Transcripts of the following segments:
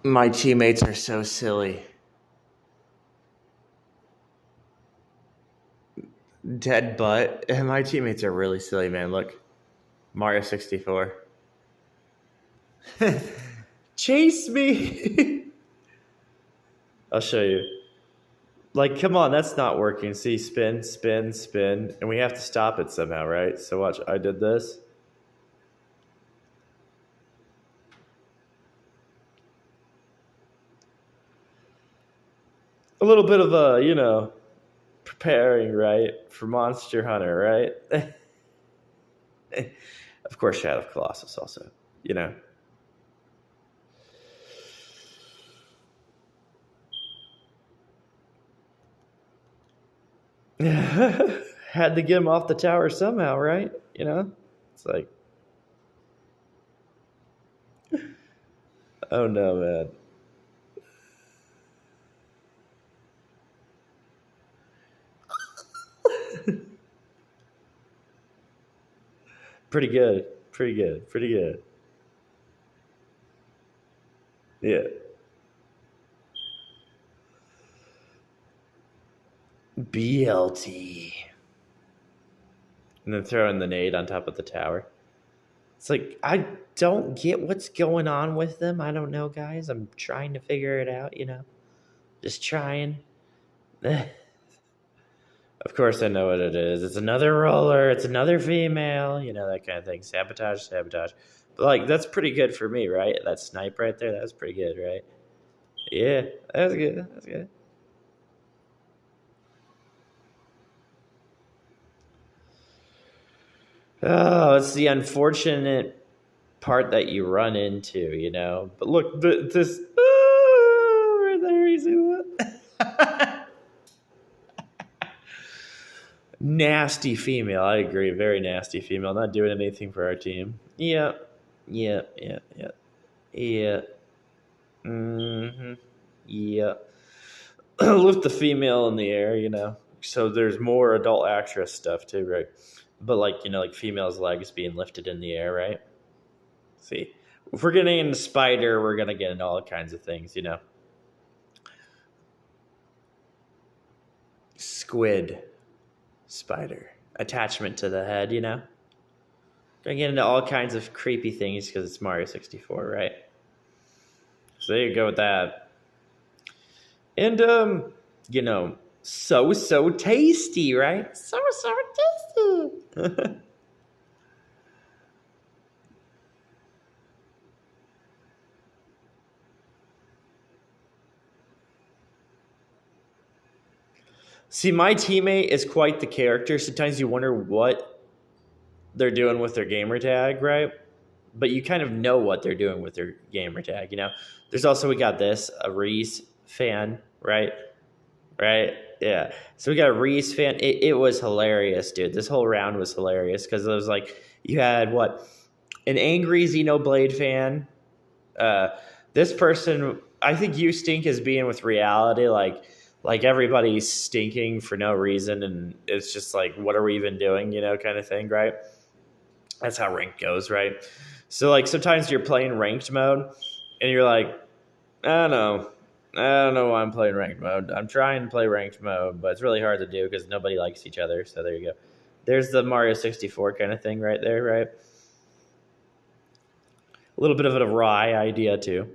My teammates are so silly. Dead butt. My teammates are really silly, man. Look, Mario 64. Chase me. I'll show you. Like, come on, that's not working. See, spin, spin, spin. And we have to stop it somehow, right? So watch, I did this. A little bit of a, preparing, right? For Monster Hunter, right? Of course, Shadow of Colossus also, you know. Had to get him off the tower somehow, right? You know? It's like, oh no, man. Pretty good. Pretty good. Pretty good. Yeah. BLT. And then throwing the nade on top of the tower. It's like, I don't get what's going on with them. I don't know, guys. I'm trying to figure it out, you know? Just trying. Of course, I know what it is. It's another roller. It's another female. You know, that kind of thing. Sabotage, sabotage. But, like, that's pretty good for me, right? That snipe right there, that was pretty good, right? Yeah, that was good. That was good. Oh, it's the unfortunate part that you run into, you know? But look, this... Oh, right there, you see that? Nasty female. I agree. Very nasty female. Not doing anything for our team. Yeah. Yeah. Yeah. Yeah. Yeah. Mm-hmm. Yeah. Lift the female in the air, you know. So there's more adult actress stuff too, right? But like, you know, like females' legs being lifted in the air, right? See. If we're getting into spider, we're gonna get into all kinds of things, you know. Squid. Spider. Attachment to the head, you know? Gonna get into all kinds of creepy things because it's Mario 64, right? So there you go with that. And you know, so tasty, right? So tasty. See, my teammate is quite the character. Sometimes you wonder what they're doing with their gamer tag, right? But you kind of know what they're doing with their gamer tag, you know? There's also, we got this, a Reese fan, right? Right? Yeah. So we got a Reese fan. It was hilarious, dude. This whole round was hilarious because it was like, you had what? An angry Xenoblade fan. Uh, this person, I think you stink as being with reality, like everybody's stinking for no reason, and it's just like, what are we even doing, you know, kind of thing, right? That's how ranked goes, right? So like sometimes you're playing ranked mode, and you're like, I don't know. I don't know why I'm playing ranked mode. I'm trying to play ranked mode, but it's really hard to do because nobody likes each other. So there you go. There's the Mario 64 kind of thing right there, right? A little bit of a wry idea too.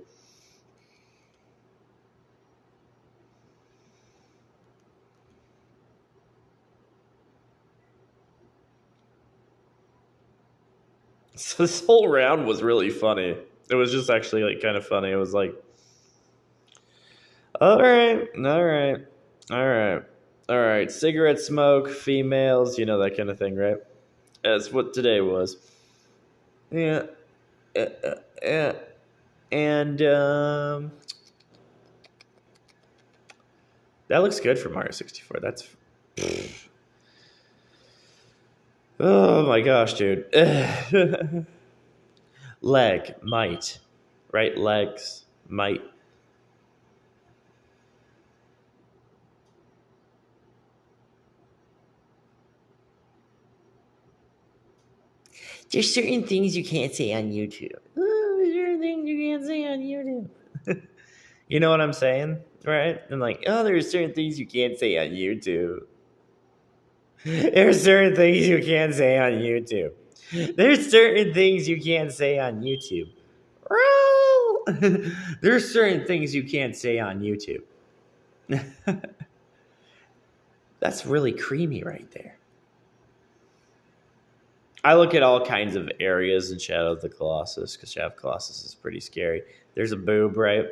So this whole round was really funny. It was just actually like kind of funny. It was like, all right, all right, all right, all right. Cigarette smoke, females, you know, that kind of thing, right? That's what today was. Yeah, yeah. And that looks good for Mario 64. That's. Oh my gosh, dude. Leg, might. Right? Legs, might. There's certain things you can't say on YouTube. Oh, there's certain things you can't say on YouTube. You know what I'm saying? Right? And like, oh, there's certain things you can't say on YouTube. There's certain things you can't say on YouTube. There's certain things you can't say on YouTube. There's certain things you can't say on YouTube. That's really creamy right there. I look at all kinds of areas in Shadow of the Colossus because Shadow of the Colossus is pretty scary. There's a boob, right?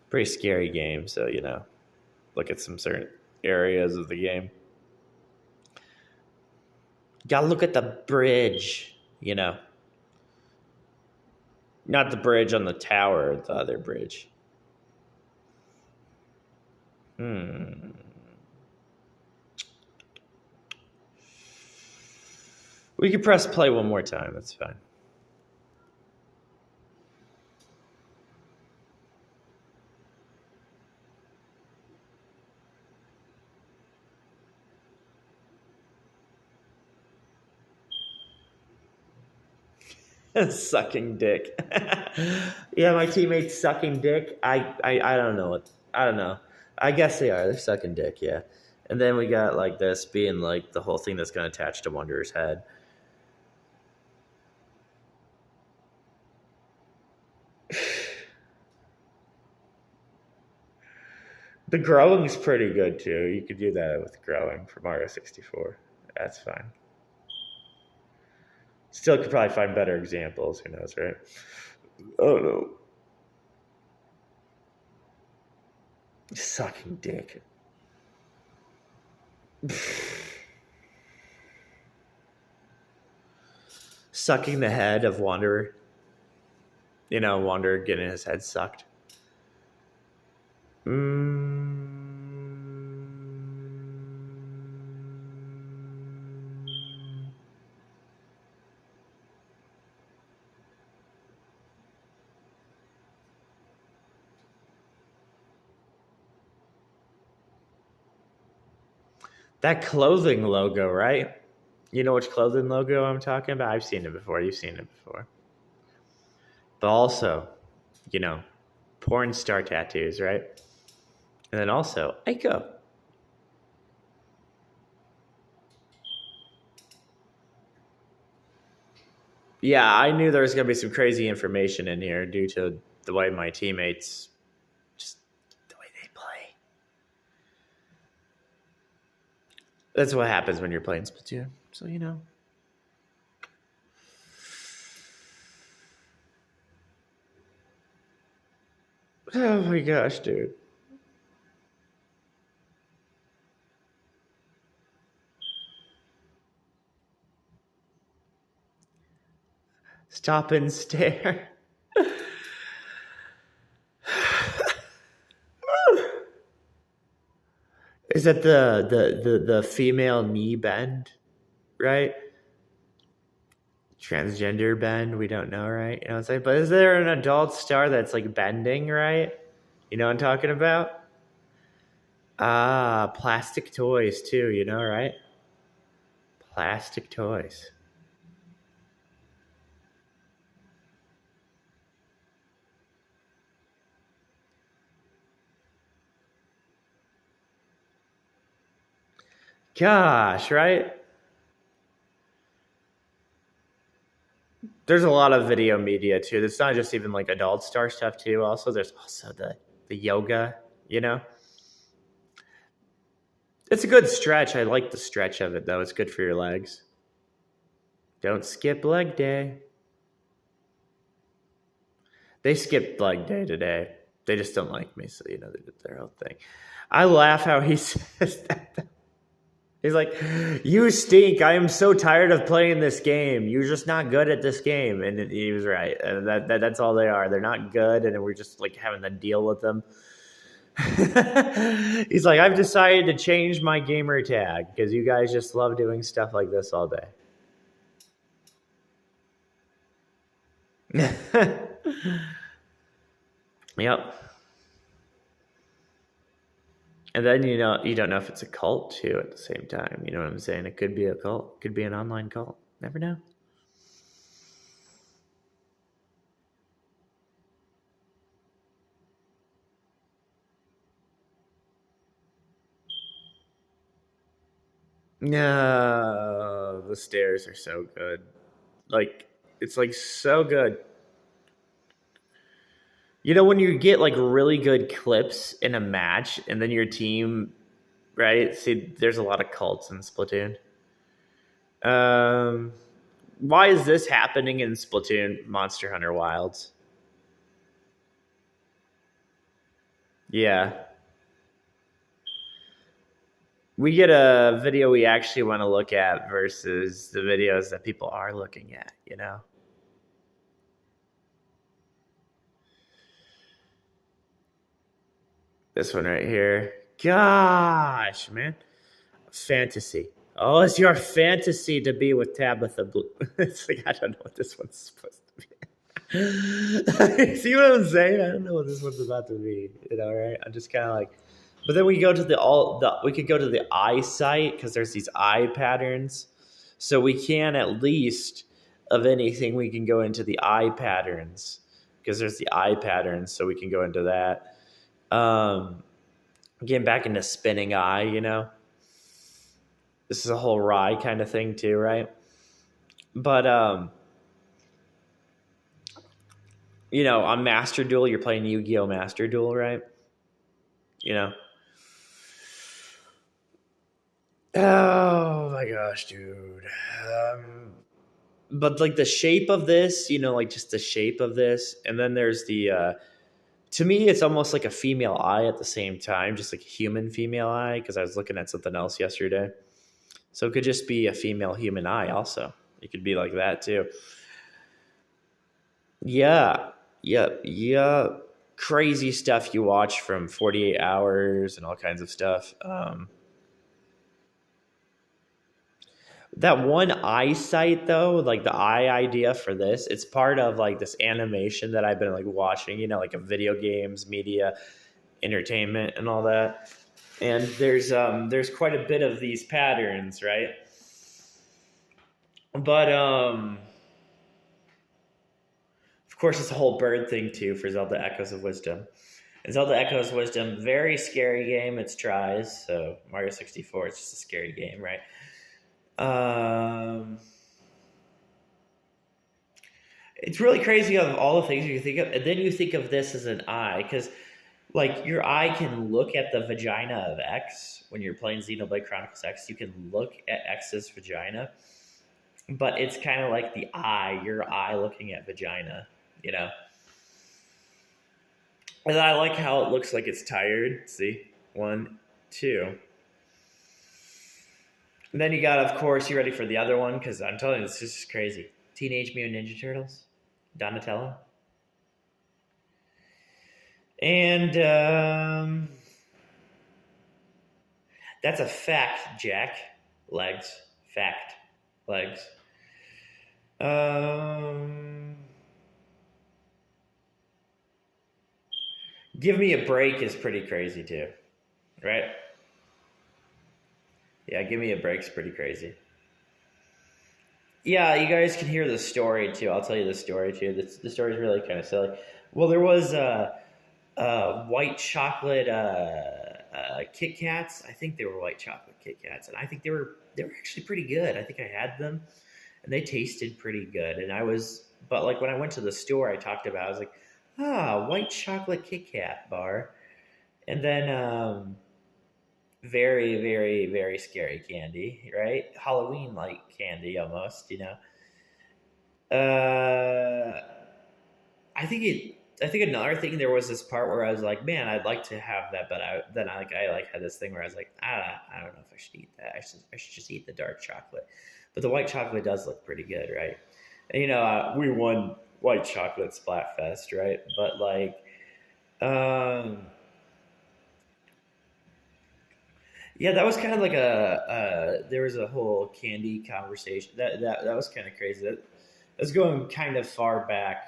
Pretty scary game, so, you know, look at some certain areas of the game. Gotta look at the bridge, you know. Not the bridge on the tower, the other bridge. We could press play one more time. That's fine. Sucking dick. Yeah, my teammates sucking dick. I don't know. I don't know. I guess they are. They're sucking dick, yeah. And then we got like this being like the whole thing that's going to attach to Wanderer's head. The growing's pretty good too. You could do that with growing for Mario 64. That's fine. Still could probably find better examples. Who knows, right? Oh no. Sucking dick. Sucking the head of Wanderer. You know, Wanderer getting his head sucked. That clothing logo, right? You know which clothing logo I'm talking about? I've seen it before. You've seen it before. But also, you know, porn star tattoos, right? And then also, Aiko. Yeah, I knew there was going to be some crazy information in here due to the way my teammates, just the way they play. That's what happens when you're playing Splatoon. So, you know. Oh my gosh, dude. Stop and stare. Is that the female knee bend, right? Transgender bend, we don't know, right? You know what I'm saying? But is there an adult star that's like bending, right? You know what I'm talking about? Ah, plastic toys too, you know, right? Plastic toys. Gosh, right? There's a lot of video media too. It's not just even like adult star stuff too. Also, there's also the yoga, you know? It's a good stretch. I like the stretch of it though. It's good for your legs. Don't skip leg day. They skipped leg day today. They just don't like me, so you know they did their own thing. I laugh how he says that. He's like, "You stink. I am so tired of playing this game. You're just not good at this game." And he was right. And that's all they are. They're not good, and we're just like having to deal with them. He's like, "I've decided to change my gamer tag because you guys just love doing stuff like this all day." Yep. And then you know you don't know if it's a cult too at the same time. You know what I'm saying? It could be a cult. It could be an online cult. Never know. No, the stairs are so good. Like, it's like so good. You know, when you get like really good clips in a match and then your team, right? See, there's a lot of cults in Splatoon. Um, why is this happening in Splatoon Monster Hunter Wilds? Yeah. We get a video we actually want to look at versus the videos that people are looking at, you know? This one right here. Gosh, man. Fantasy. Oh, it's your fantasy to be with Tabitha Blue. It's like, I don't know what this one's supposed to be. See what I'm saying? I don't know what this one's about to be. You know, right? I'm just kind of like, but then we go to we could go to the eye site because there's these eye patterns. So we can at least, of anything, we can go into the eye patterns because there's the eye patterns. So we can go into that. Getting back into spinning eye, you know. This is a whole rye kind of thing too, right? But you know, on Master Duel, you're playing Yu-Gi-Oh! Master Duel, right? You know. Oh my gosh, dude. But like the shape of this, you know, like just the shape of this, and then there's the to me it's almost like a female eye at the same time, just like a human female eye, because I was looking at something else yesterday. So it could just be a female human eye also. It could be like that too. Yeah. Yep. Yep. Crazy stuff you watch from 48 hours and all kinds of stuff. That one eye site though, like the eye idea for this, it's part of like this animation that I've been like watching, you know, like a video games, media, entertainment and all that. And there's quite a bit of these patterns, right? But of course it's a whole bird thing too for Zelda Echoes of Wisdom. And Zelda Echoes of Wisdom, very scary game. It's tries. So Mario 64, it's just a scary game, right? Um, it's really crazy of all the things you think of, and then you think of this as an eye, because like your eye can look at the vagina of X when you're playing Xenoblade Chronicles X. You can look at X's vagina, but it's kind of like the eye, your eye looking at vagina, you know. And I like how it looks like it's tired. See, one, two. And then you got, of course, you ready for the other one? Because I'm telling you, this is crazy. Teenage Mutant Ninja Turtles, Donatello. And that's a fact, Jack. Legs. Fact. Legs. Give Me a Break is pretty crazy too, right? Yeah, Give Me a Break's pretty crazy. Yeah, you guys can hear the story too. I'll tell you the story too. The story is really kind of silly. Well, there was white chocolate Kit Kats. I think they were white chocolate Kit Kats, and I think they were actually pretty good. I think I had them, and they tasted pretty good. And but like when I went to the store, I talked about. I was like, white chocolate Kit Kat bar, and then very, very, very scary candy, right? Halloween like candy almost, you know. Uh, I think another thing, there was this part where I was like, man, I'd like to have that, but I had this thing where I was like, I don't know if I should eat that. I should just eat the dark chocolate. But the white chocolate does look pretty good, right? And, you know, we won white chocolate Splatfest, right? But like, um, yeah, that was kind of like there was a whole candy conversation that was kind of crazy. That was going kind of far back.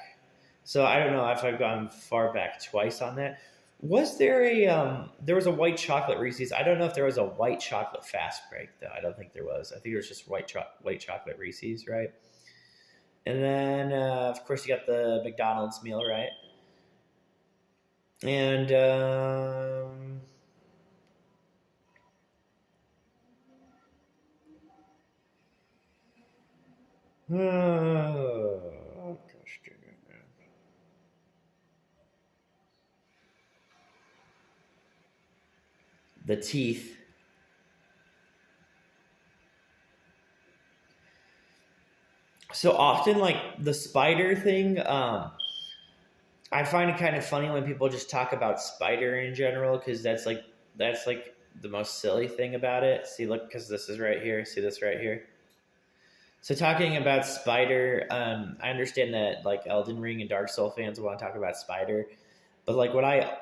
So I don't know if I've gone far back twice on that. Was there there was a white chocolate Reese's? I don't know if there was a white chocolate fast break though. I don't think there was. I think it was just white chocolate Reese's, right? And then of course you got the McDonald's meal, right? And Oh, gosh, dang it, man. The teeth. So often, like the spider thing, I find it kind of funny when people just talk about spider in general because that's like the most silly thing about it. See, look, because this is right here. See this right here. So talking about Spider, I understand that like Elden Ring and Dark Soul fans want to talk about Spider, but like what I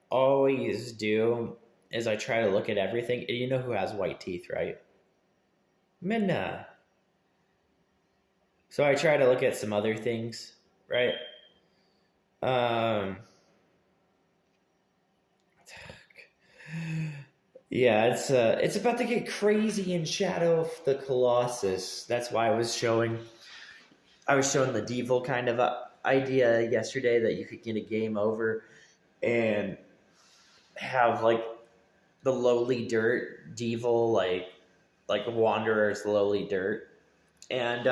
always do is I try to look at everything. And you know who has white teeth, right? Minna. So I try to look at some other things, right? Um, yeah, it's about to get crazy in Shadow of the Colossus. That's why I was showing the Devil kind of idea yesterday that you could get a game over and have like the lowly dirt Devil, like Wanderer's lowly dirt, and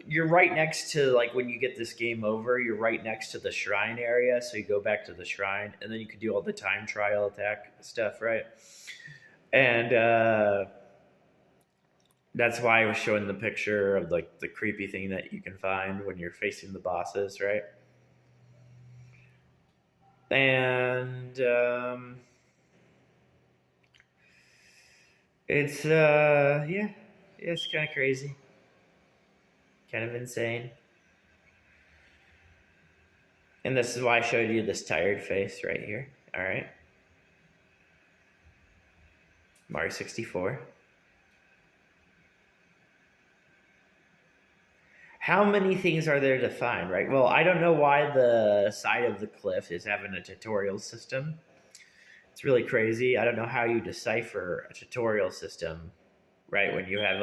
you're right next to like when you get this game over, you're right next to the shrine area, so you go back to the shrine, and then you can do all the time trial attack stuff, right? And that's why I was showing the picture of like the creepy thing that you can find when you're facing the bosses, right? And it's yeah, it's kind of crazy, kind of insane. And this is why I showed you this tired face right here. All right, Mario 64. How many things are there to find, right? Well, I don't know why the side of the cliff is having a tutorial system. It's really crazy. I don't know how you decipher a tutorial system, right? When you have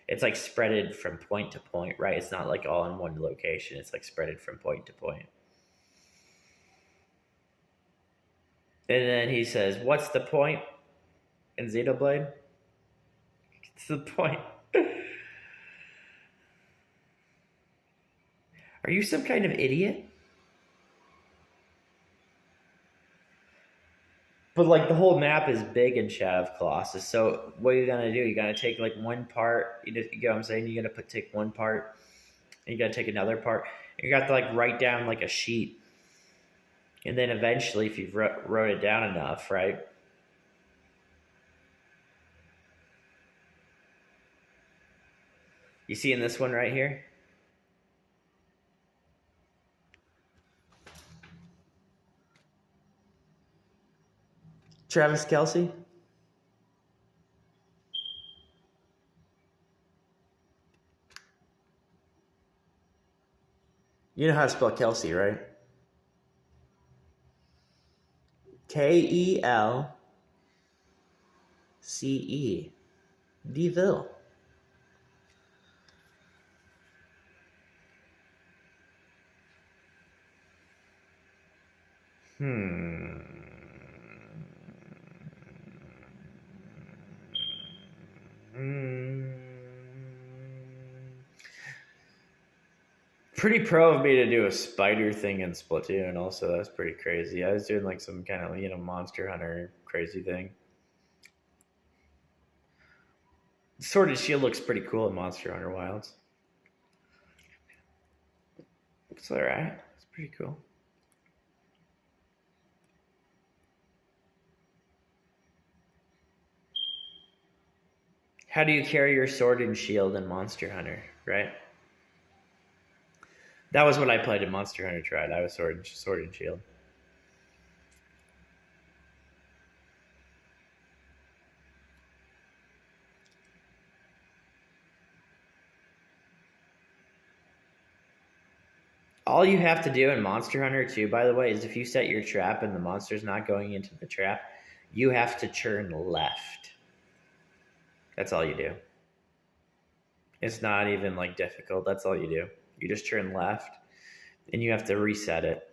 it's like spreaded from point to point, right? It's not like all in one location. It's like spreaded from point to point. And then he says, "What's the point in Xenoblade? It's the point." Are you some kind of idiot? But like the whole map is big in Shadow of Colossus. So what are you gonna do? You gotta take like one part. You know what I'm saying? You gotta take one part, and you gotta take another part. You got to like write down like a sheet, and then eventually, if you've wrote it down enough, right? You see in this one right here, Travis Kelsey. You know how to spell Kelsey, right? Kelce. Deville. Hmm. Hmm. Pretty pro of me to do a spider thing in Splatoon. Also, that's pretty crazy. I was doing like some kind of Monster Hunter crazy thing. Sword and Shield looks pretty cool in Monster Hunter Wilds. It's alright. It's pretty cool. How do you carry your sword and shield in Monster Hunter, right? That was what I played in Monster Hunter Tried. I was sword and shield. All you have to do in Monster Hunter 2, by the way, is if you set your trap and the monster's not going into the trap, you have to turn left. That's all you do. It's not even like difficult. That's all you do. You just turn left and you have to reset it.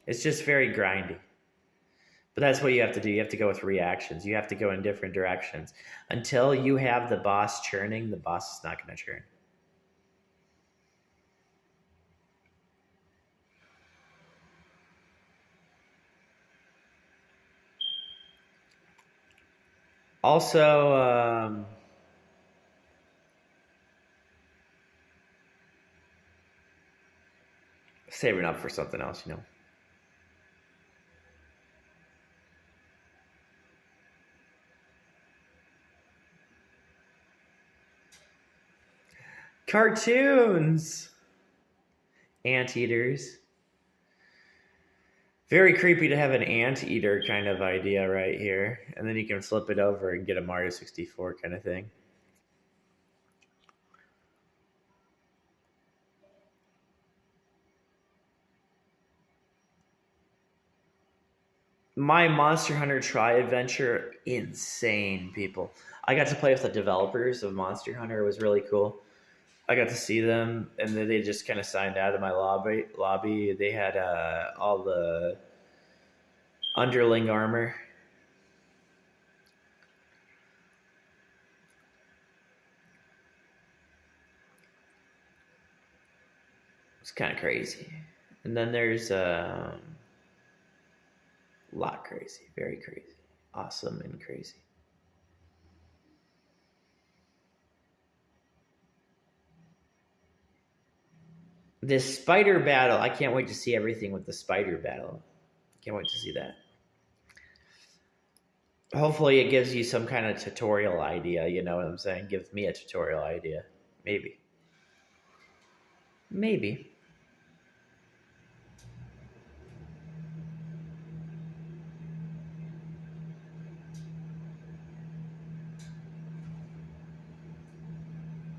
It's just very grindy. But that's what you have to do. You have to go with reactions. You have to go in different directions. Until you have the boss churning, the boss is not going to churn. Also, saving up for something else, you know. Cartoons. Anteaters. Very creepy to have an anteater kind of idea right here. And then you can flip it over and get a Mario 64 kind of thing. My Monster Hunter Tri Adventure, insane, people. I got to play with the developers of Monster Hunter. It was really cool. I got to see them, and then they just kind of signed out of my lobby. They had all the underling armor. It's kind of crazy. And then there's a lot crazy, very crazy, awesome and crazy. This spider battle, I can't wait to see everything with the spider battle. Can't wait to see that. Hopefully it gives you some kind of tutorial idea, you know what I'm saying? Gives me a tutorial idea. Maybe. Maybe.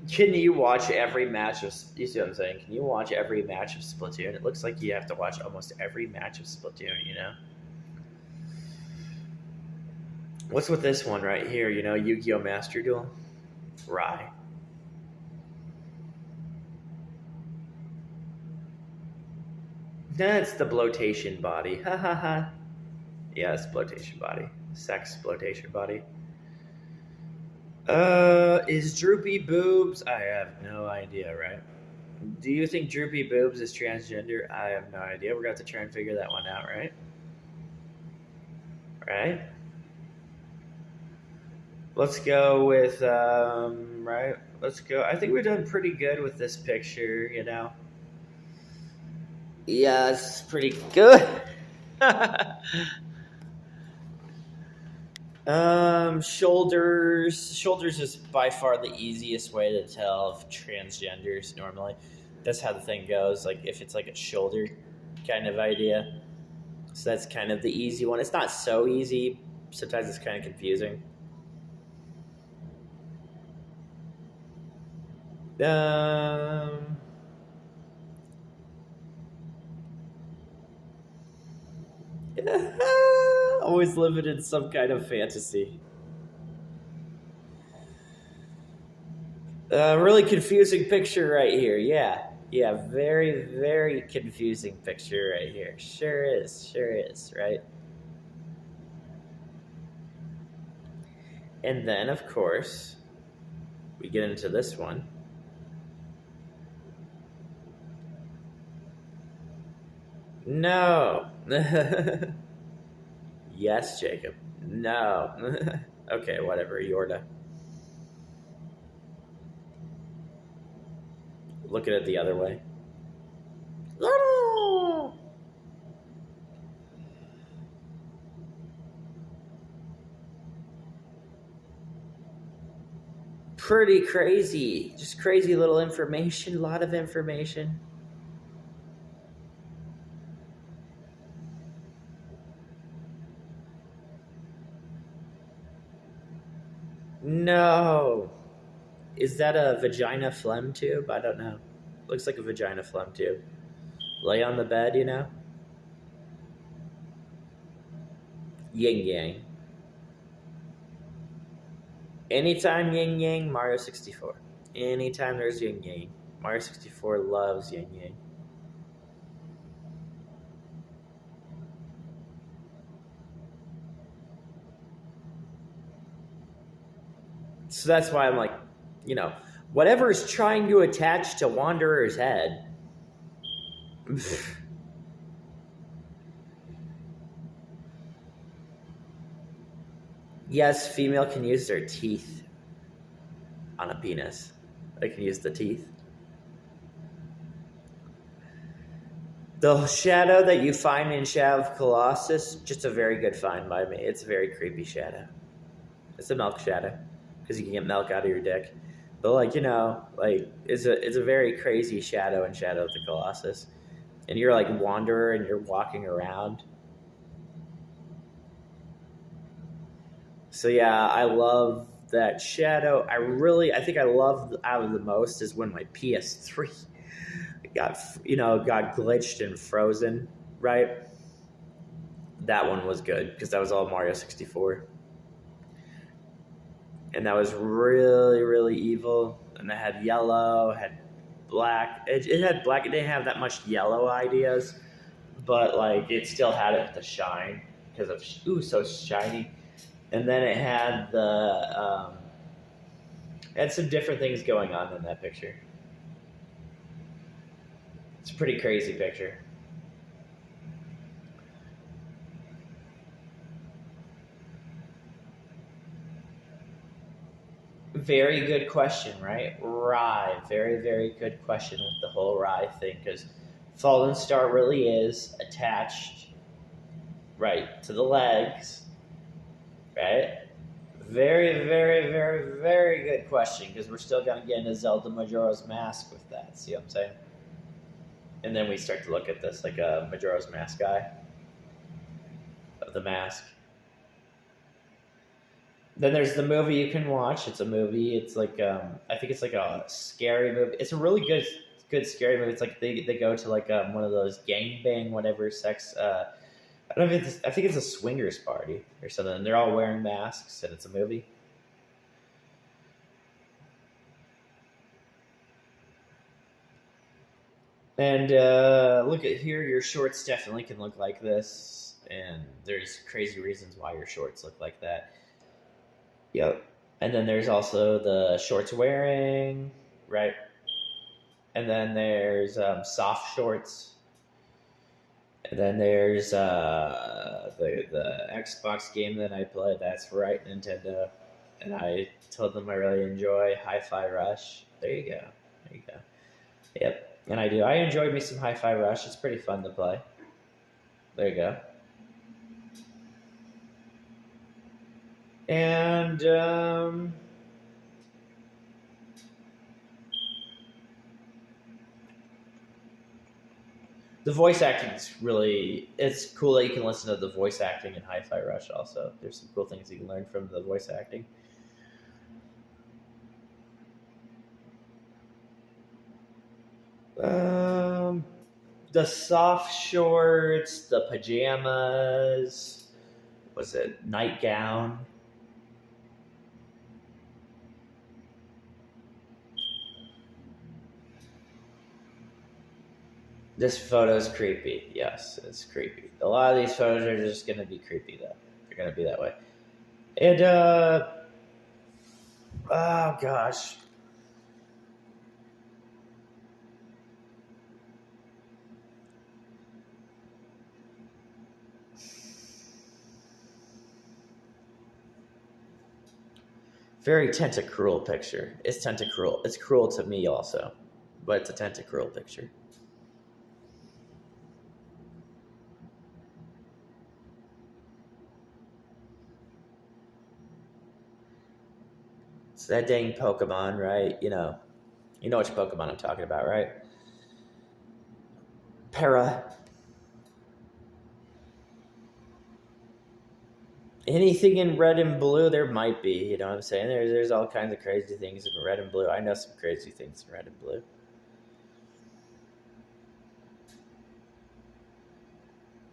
Can you watch every match of? You see what I'm saying? Can you watch every match of Splatoon? It looks like you have to watch almost every match of Splatoon. You know. What's with this one right here? You know, Yu-Gi-Oh! Master Duel. Rye. That's the bloatation body. Ha ha ha. Yeah, it's bloatation body. Sex bloatation body. Is Droopy Boobs? I have no idea, right? Do you think Droopy Boobs is transgender? I have no idea. We're going to have to try and figure that one out, right? Right? Let's go with, right? Let's go. I think we've done pretty good with this picture, you know? Yeah, it's pretty good. Shoulders. Shoulders is by far the easiest way to tell if transgenders normally. That's how the thing goes. Like if it's like a shoulder kind of idea. So that's kind of the easy one. It's not so easy. Sometimes it's kind of confusing. Um, always living in some kind of fantasy. Really confusing picture right here. Yeah. Yeah, very, very confusing picture right here. Sure is, right? And then, of course, we get into this one. No. Yes, Jacob. No. Okay, whatever, Yorda. Look at it the other way. Pretty crazy. Just crazy little information. A lot of information. No. Is that a vagina phlegm tube? I don't know. Looks like a vagina phlegm tube. Lay on the bed, you know? Yin Yang. Anytime Yin Yang, Mario 64. Anytime there's Yin Yang. Mario 64 loves Yin Yang. So that's why I'm like, you know, whatever is trying to attach to Wanderer's head. Yes, female can use their teeth on a penis. They can use the teeth. The shadow that you find in Shadow of Colossus, just a very good find by me. It's a very creepy shadow. It's a milk shadow because you can get milk out of your dick. But like, you know, like it's a very crazy shadow in Shadow of the Colossus. And you're like wanderer and you're walking around. So yeah, I love that shadow. I think I love out of the most is when my PS3 got glitched and frozen, right? That one was good because that was all Mario 64. And that was really, really evil. And it had yellow, had black. It had black. It didn't have that much yellow ideas, but like it still had it the shine because of so shiny. And then it had had some different things going on in that picture. It's a pretty crazy picture. Very good question, right? Rye. Very, very good question with the whole Rye thing, because Fallen Star really is attached, right, to the legs, right? Very, very, very, very good question, because we're still going to get into Zelda Majora's Mask with that. See what I'm saying? And then we start to look at this like a Majora's Mask guy of the mask. Then there's the movie you can watch. It's a movie. It's like I think it's like a scary movie. It's a really good scary movie. It's like they go to like one of those gangbang whatever sex. I don't know if I think it's a swingers party or something. And they're all wearing masks and it's a movie. And look at here. Your shorts definitely can look like this, and there's crazy reasons why your shorts look like that. Yep. And then there's also the shorts wearing, right? And then there's soft shorts. And then there's the Xbox game that I played. That's right, Nintendo. And I told them I really enjoy Hi-Fi Rush. There you go. There you go. Yep. And I do. I enjoyed me some Hi-Fi Rush. It's pretty fun to play. There you go. And the voice acting is really, it's cool that you can listen to the voice acting in Hi-Fi Rush also. There's some cool things you can learn from the voice acting. The soft shorts, the pajamas, was it nightgown? This photo is creepy. Yes, it's creepy. A lot of these photos are just going to be creepy, though. They're going to be that way. And, oh, gosh. Very Tentacruel picture. It's Tentacruel. It's cruel to me also, but it's a Tentacruel picture. It's that dang Pokemon, right? You know which Pokemon I'm talking about, right? Para. Anything in red and blue, there might be. You know what I'm saying? There's all kinds of crazy things in red and blue. I know some crazy things in red and blue.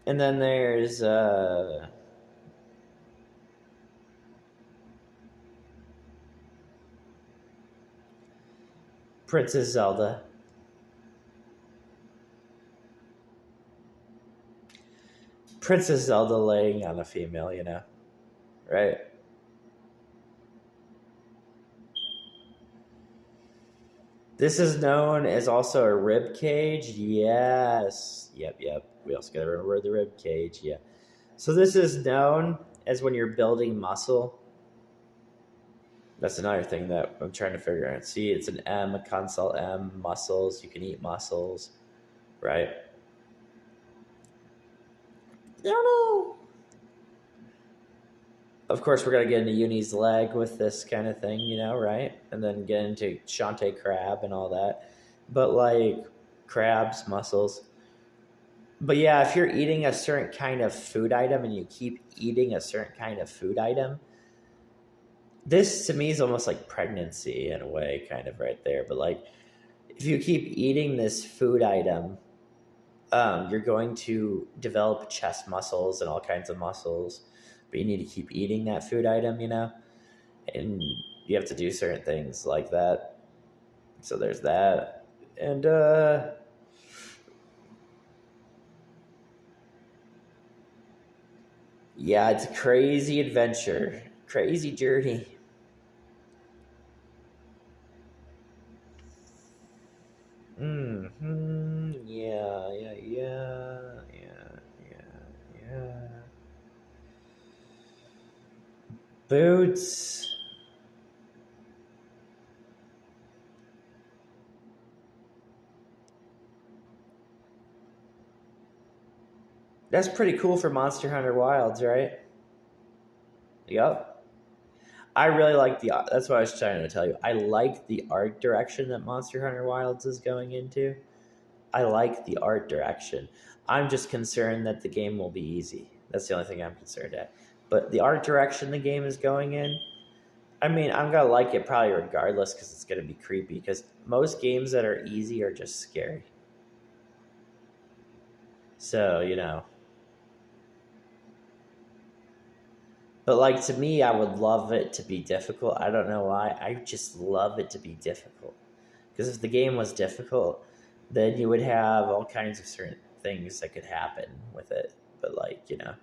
And then there's Princess Zelda. Princess Zelda laying on a female, you know, right? This is known as also a rib cage. Yes. Yep. We also got to remember the rib cage. Yeah. So this is known as when you're building muscle. That's another thing that I'm trying to figure out. See, it's an M, a console M, muscles. You can eat muscles, right? I don't know. Of course, we're going to get into Uni's leg with this kind of thing, you know, right? And then get into Shantae crab and all that. But like crabs, mussels. But yeah, if you're eating a certain kind of food item and you keep eating a certain kind of food item, this to me is almost like pregnancy in a way, kind of right there. But like, if you keep eating this food item, you're going to develop chest muscles and all kinds of muscles. But you need to keep eating that food item, you know, and you have to do certain things like that. So there's that, and yeah, it's a crazy adventure, crazy journey. Yeah. Boots. That's pretty cool for Monster Hunter Wilds, right? Yep. I really like that's what I was trying to tell you. I like the art direction that Monster Hunter Wilds is going into. I like the art direction. I'm just concerned that the game will be easy. That's the only thing I'm concerned at. But the art direction the game is going in, I mean, I'm going to like it probably regardless because it's going to be creepy. Because most games that are easy are just scary. So, you know. But like to me, I would love it to be difficult. I don't know why. I just love it to be difficult. Because if the game was difficult, then you would have all kinds of certain things that could happen with it. But like, you know.